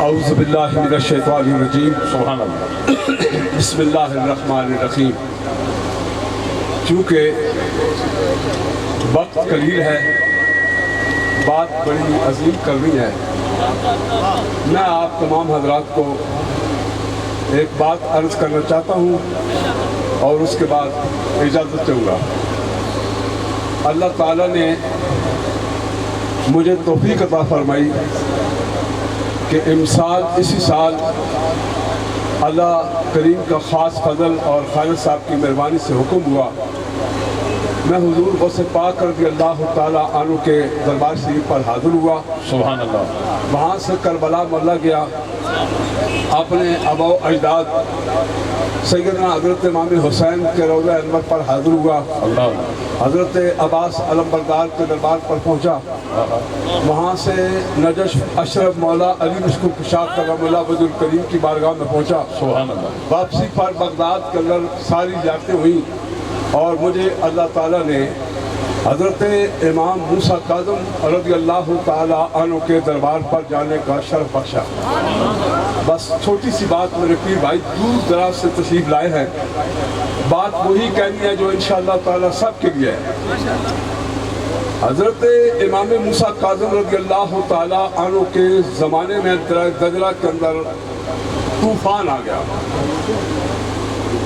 اعوذ باللہ من الشیطان الرجیم سبحان اللہ بسم اللہ الرحمن الرحیم۔ چونکہ وقت قلیل ہے، بات بڑی عظیم کرنی ہے، میں آپ تمام حضرات کو ایک بات عرض کرنا چاہتا ہوں اور اس کے بعد اجازت چاہوں گا۔ اللہ تعالیٰ نے مجھے توفیق عطا فرمائی کہ امسال اسی سال اللہ کریم کا خاص فضل اور خالد صاحب کی مہربانی سے حکم ہوا میں حضور غوث پاک رضی اللہ تعالیٰ عنہ کے دربار شریف پر حاضر ہوا۔ سبحان اللہ۔ وہاں سے کربلا ملا گیا، اپنے آبا و اجداد سیدنا حضرت امام حسین کے روضہ انور پر حاضر ہوا۔ حضرت عباس علمبردار کے دربار پر پہنچا، وہاں سے نجش اشرف مولا علی مشکوک شاہ کرم اللہ وجہ الکریم کی بارگاہ میں پہنچا۔ سبحان اللہ۔ واپسی پر بغداد کے اندر ساری زیارتیں ہوئیں اور مجھے اللہ تعالیٰ نے حضرت امام موسیٰ کاظم رضی اللہ تعالیٰ عنہ کے دربار پر جانے کا شرف بخشا۔ بس چھوٹی سی بات میرے پیر بھائی دور دراز سے تشریف لائے ہیں، بات وہی کہنی ہے جو انشاءاللہ تعالیٰ سب کے لیے ہے۔ حضرت امام موسیٰ کاظم رضی اللہ تعالیٰ عنہ کے زمانے میں دجلہ کے اندر طوفان آ گیا،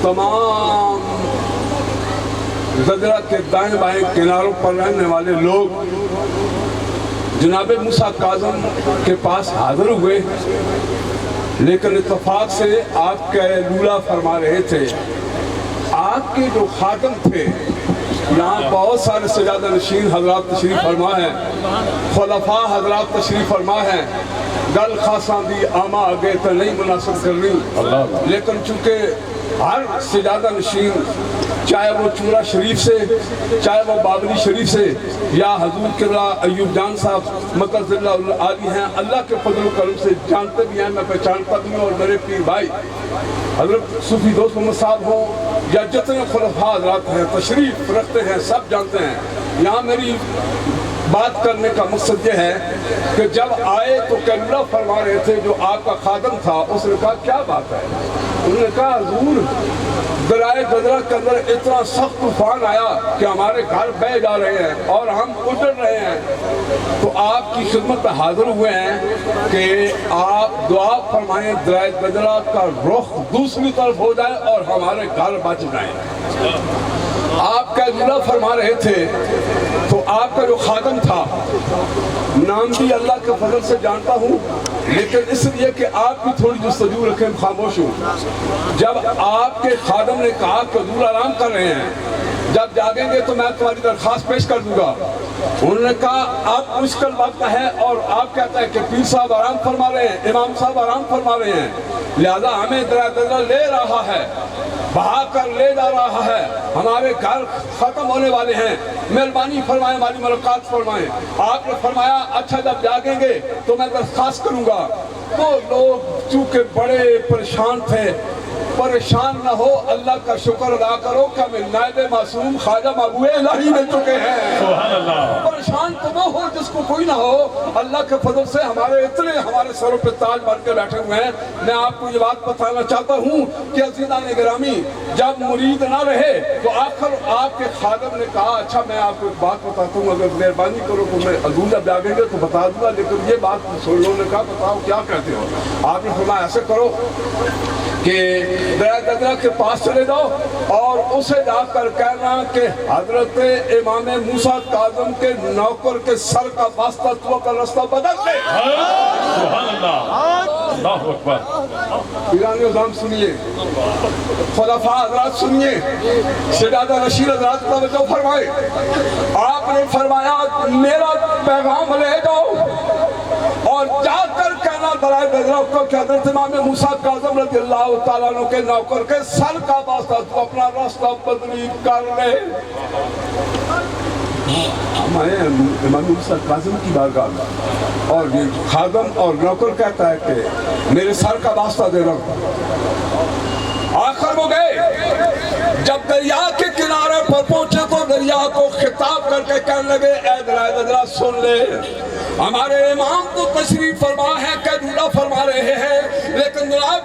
تمام دجلہ کے دائیں بائیں کناروں پر رہنے والے لوگ جناب موسیٰ کاظم کے پاس حاضر ہوئے، لیکن اتفاق سے آپ کے لولا فرما رہے تھے، آپ کے جو خادم تھے، یہاں بہت سارے سجادہ نشین حضرات تشریف فرما ہیں، خلفاء حضرات تشریف فرما ہیں، گل خاصاں دی آما آگے تو نہیں مناسب کرنی، لیکن چونکہ ہر سجادہ نشین چاہے وہ چورا شریف سے، چاہے وہ بابلی شریف سے، یا حضور قبلہ ایوب جان صاحب مقدس اللہ عالی ہیں، اللہ کے فضل و کرم سے جانتے بھی ہیں، میں پہچانتا بھی ہوں، اور میرے پیر بھائی حضرت صوفی دوست محمد صاحب ہوں یا جتنے خلفاء حضرات ہیں تشریف رکھتے ہیں، سب جانتے ہیں۔ یہاں میری بات کرنے کا مقصد یہ ہے کہ جب آئے تو کیمرہ فرما رہے تھے جو آپ کا خادم تھا، اس نے کہا کیا بات ہے؟ انہوں نے کہا حضور درائے دجلہ کے اندر اتنا سخت طوفان آیا کہ ہمارے گھر بہہ جا رہے ہیں اور ہم اجڑ رہے ہیں، تو آپ کی خدمت میں حاضر ہوئے ہیں کہ آپ دعا فرمائیں درائے دجلہ کا رخ دوسری طرف ہو جائے اور ہمارے گھر بچ جائیں۔ آپ کا جملہ فرما رہے تھے تو آپ کا جو خادم تھا، نام بھی اللہ کے فضل سے جانتا ہوں، لیکن اس لیے کہ آپ بھی تھوڑی جستجو رکھیں، خاموش ہوں۔ جب آپ کے خادم نے کہا کہ حضور آرام کر رہے ہیں، جب جاگیں گے تو میں تمہاری درخواست پیش کر دوں گا، انہوں نے کہا اب مشکل وقت ہے اور آپ کہتے ہیں کہ پیر صاحب آرام فرما رہے ہیں، امام صاحب آرام فرما رہے ہیں، لہذا ہمیں درائے دجلہ لے رہا ہے، بہا کر لے جا رہا ہے، ہمارے گھر ختم ہونے والے ہیں، مہربانی فرمائیں، ہماری ملاقات فرمائیں۔ آپ نے فرمایا اچھا جب جاگیں گے تو میں درخواست کروں گا۔ وہ لوگ چونکہ بڑے پریشان تھے، پریشان نہ ہو، اللہ کا شکر ادا کرو کہ ہمیں نائب معصوم خواجہ محبوب الہی مل چکے ہیں۔ سبحان اللہ۔ پریشان تو وہ ہو جس کو کوئی نہ ہو، اللہ کے فضل سے ہمارے اتنے ہمارے سروں پہ تاج بن کے بیٹھے ہوئے ہیں۔ میں آپ کو یہ بات بتانا چاہتا ہوں کہ عزیزان گرامی، جب مرید نہ رہے تو آخر آپ کے خادم نے کہا اچھا میں آپ کو ایک بات بتاتا ہوں، اگر مہربانی کرو تو میں حضور جب جاگیں گے تو بتا دوں گا، لیکن یہ بات لوگوں نے کہا بتاؤ کیا کہتے ہو؟ آپ نے فرمایا ایسے کرو کہ درائے دجلہ کے پاس چلے جاؤ اور اسے جا کر کہنا کہ حضرت امام موسیٰ کاظم کے نوکر کے سر کا واسطہ تو کا رستہ بدل دے۔ سبحان اللہ، اللہ اکبر۔ پیران عظام سنیے، خلفاء حضرات سنیے، سجادہ نشین حضرات توجہ فرمائے۔ آپ نے فرمایا میرا پیغام لے جاؤ اور جا کر کہنا درائے دجلہ کو کہ حضرت امام موسیٰ کاظم رضی اللہ تعالیٰ عنہ کے نوکر کے سر کا واسطہ تو اپنا راستہ بدلی کر لے۔ ہم آئے ہیں امام موسیٰ کاظم کی بارگاہ میں اور یہ خادم اور نوکر کہتا ہے کہ میرے سر کا واسطہ دے رہا ہوں۔ آخر وہ گئے، جب دریا کے کنارے پر پہنچے تو دریا کو خطاب کر کے کہنے لگے اے درائے دجلہ سن لے، ہمارے امام تو تشریف فرما ہے کہ فرما رہے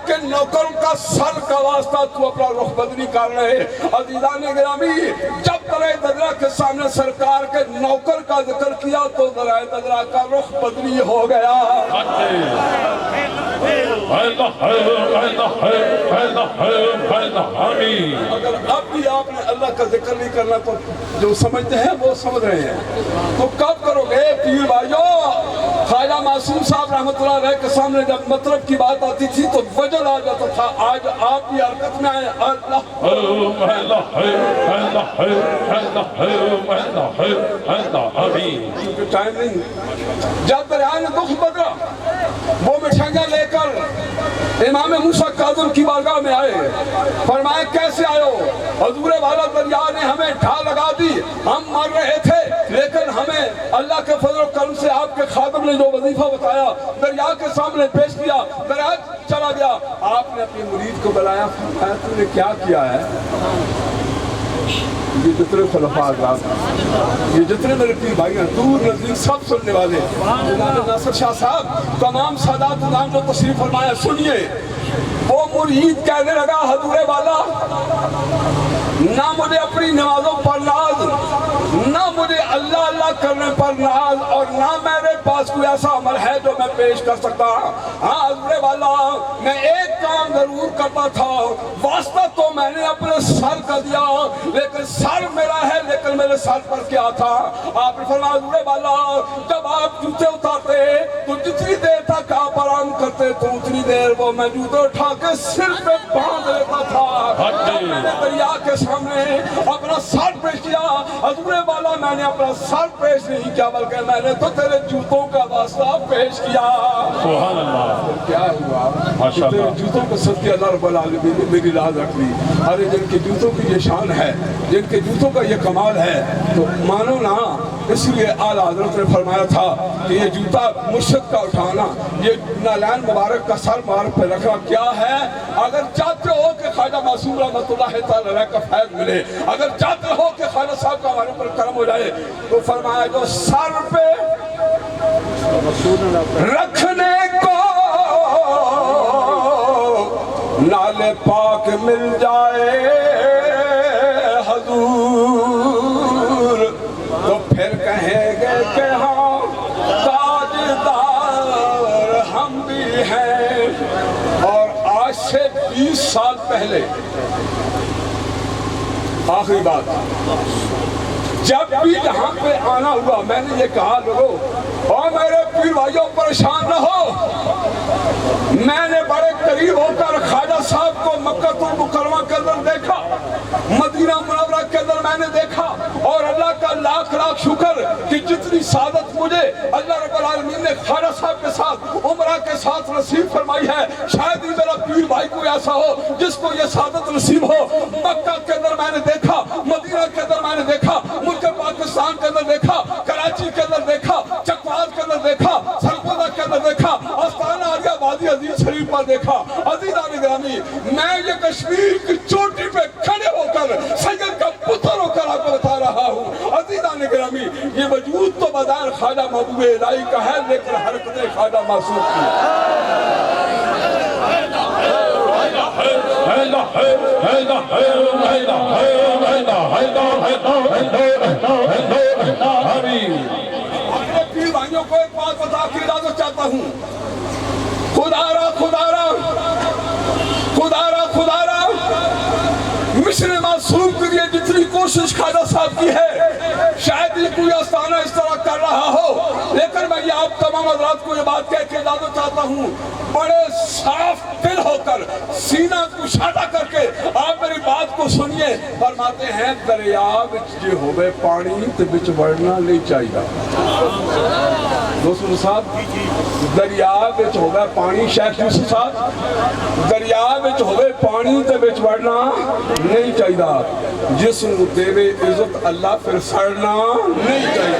کے نوکروں کا سر کا واسطہ تو اپنا رخ بدلی کر رہے. عزیزان گرامی جب درہ دجلہ کے سامنے سرکار کے نوکر کا ذکر کیا تو درہ دجلہ کا رخ بدلی ہو گیا. اگر اب بھی آپ نے اللہ کا ذکر نہیں کرنا تو جو سمجھتے ہیں وہ سمجھ رہے ہیں. تو کب کرو گے پیر بھائیو؟ خواجہ معصوم صاحب رحمۃ اللہ علیہ کے سامنے جب مطلب کی بات آتی تھی تو وجل آ جاتا تھا. آج آپ کی حرکت میں آئے کیونکہ ٹائم نہیں. جب دریائے نے دکھ بدلا وہ مٹھائیاں لے کر امام موسیٰ کاظم کی بارگاہ میں آئے. فرمائے کیسے آئے ہو؟ حضور والا دریا نے ہمیں ڈھا لگا دی, ہم مر رہے تھے لیکن ہمیں اللہ کے فضل و کرم سے آپ کے خادم نے جو وظیفہ بتایا دریا کے سامنے پیش کیا, دریا چلا گیا. آپ نے اپنی مرید کو بلایا, فرمایا تو نے کیا کیا ہے؟ یہ جتنے خلفاء حضرات ہیں, یہ جتنے میرے پیر بھائی ہیں, دور نزدیک سب سننے والے, مولانا ناصر شاہ صاحب تمام سادات نام جو تشریف فرمایا سنیے. وہ مرید کہنے لگا حضور والا نہ مجھے اپنی نمازوں پر ناز, نہ مجھے اللہ اللہ کرنے پر ناز, اور نہ میرے پاس کوئی ایسا عمل ہے جو میں پیش کر سکتا. ہاں حضور والا میں ایک کام ضرور کرتا تھا, واسطہ تو میں نے اپنے سر کا دیا لیکن سر میرا ہے, لیکن میرے سر پر کیا تھا؟ آپ نے فرمایا حضور والا جب آپ جوتے اتارتے تو جتنی دیر تک آپ آرام کرتے تو اتنی دیر وہ میں جوتے اٹھا کے سر پہ باندھ لیتا تھا. میں نے دریا کے سامنے اپنا سر پیش کیا. حضور والا میں نے اپنا سر پیش نہیں کیا بلکہ میں نے تو تیرے جوتوں کا واسطہ پیش کیا. سبحان اللہ. کیا ہوا؟ تیرے جوتوں کو صدقے اللہ رب العالمین نے میری لاز رکھ لی. ارے جن کے جوتوں کی یہ شان ہے, جن کے جوتوں کا یہ کمال ہے تو مانو نا. اس لیے اعلیٰ حضرت نے فرمایا تھا کہ یہ جوتا مرشد کا اٹھانا, یہ نالین مبارک کا سر مبارک پہ رکھنا کیا ہے؟ اگر چاہتے ہو کہ خواجہ معصوم رحمۃ اللہ تعالی علیہ کا فیض ملے, اگر چاہتے ہو کہ خواجہ صاحب کا ہمارے پر کرم ہو جائے, تو فرمایا جو سر پہ رکھنے کو نالے پاک مل جائے حضور, تو پھر کہیں گے کہ ہاں تاجدار ہم بھی ہیں. اور آج سے 20 سال پہلے, آخری بات, جب بھی یہاں پہ آنا ہوا میں نے یہ کہا لوگو اور میرے پیر بھائیوں پریشان نہ ہو, میں نے بڑے قریب ہو کر خواجہ صاحب کو مکہ المکرمہ کے اندر دیکھا, مدینہ منورہ کے اندر میں نے دیکھا, اور اللہ کا لاکھ لاکھ شکر کہ جتنی سعادت مجھے اللہ رب العالمین نے خواجہ صاحب کے ساتھ عمرہ کے ساتھ نصیب فرمائی ہے, شاید ہی میرا پیر بھائی کوئی ایسا ہو جس کو یہ سعادت نصیب ہو. مکہ کے اندر میں نے دیکھا, مدینہ کے اندر میں نے دیکھا, ملک پاکستان کے اندر دیکھا, کراچی کے اندر دیکھا, چکوال کے اندر دیکھا, سرگودا کے اندر دیکھا, آستانہ آریہ وادی عزیز شریف پر دیکھا. عزیزان گرامی میں یہ کشمیر کی چوٹی پہ کھڑے ہو کر سید کا پتر ہو کر آپ کو بتا رہا ہوں. عزیزان گرامی یہ وجود تو بظاہر خواجہ محبوب الہی کا ہے لیکن حرکتیں خواجہ معصوم کی. اپنے پیر بھائیوں کو ایک بات بتا کے اجازت چاہتا ہوں, خدا را مشن معصوم کے لیے جتنی کوشش خواجہ صاحب کی ہے شاید ہی کوئی آستانہ اس طرح کر رہا ہو, لیکن میں یہ آپ تمام حضرات کو یہ بات کہہ کے اجازت چاہتا ہوں, بڑے صاف دل ہو کر سینہ کشادہ کر کے آپ میری بات کو سنیے. فرماتے ہیں دریا وچ جے ہوئے پانی تے وچ وڑنا نہیں چاہیے. دوستو صاحب دریا وچ ہوئے پانی, شیخ یوسف صاحب دریا وچ ہوئے پانی تے وچ وڑنا نہیں چاہیے. جس نو دے عزت اللہ پھر سڑنا نہیں چاہیے.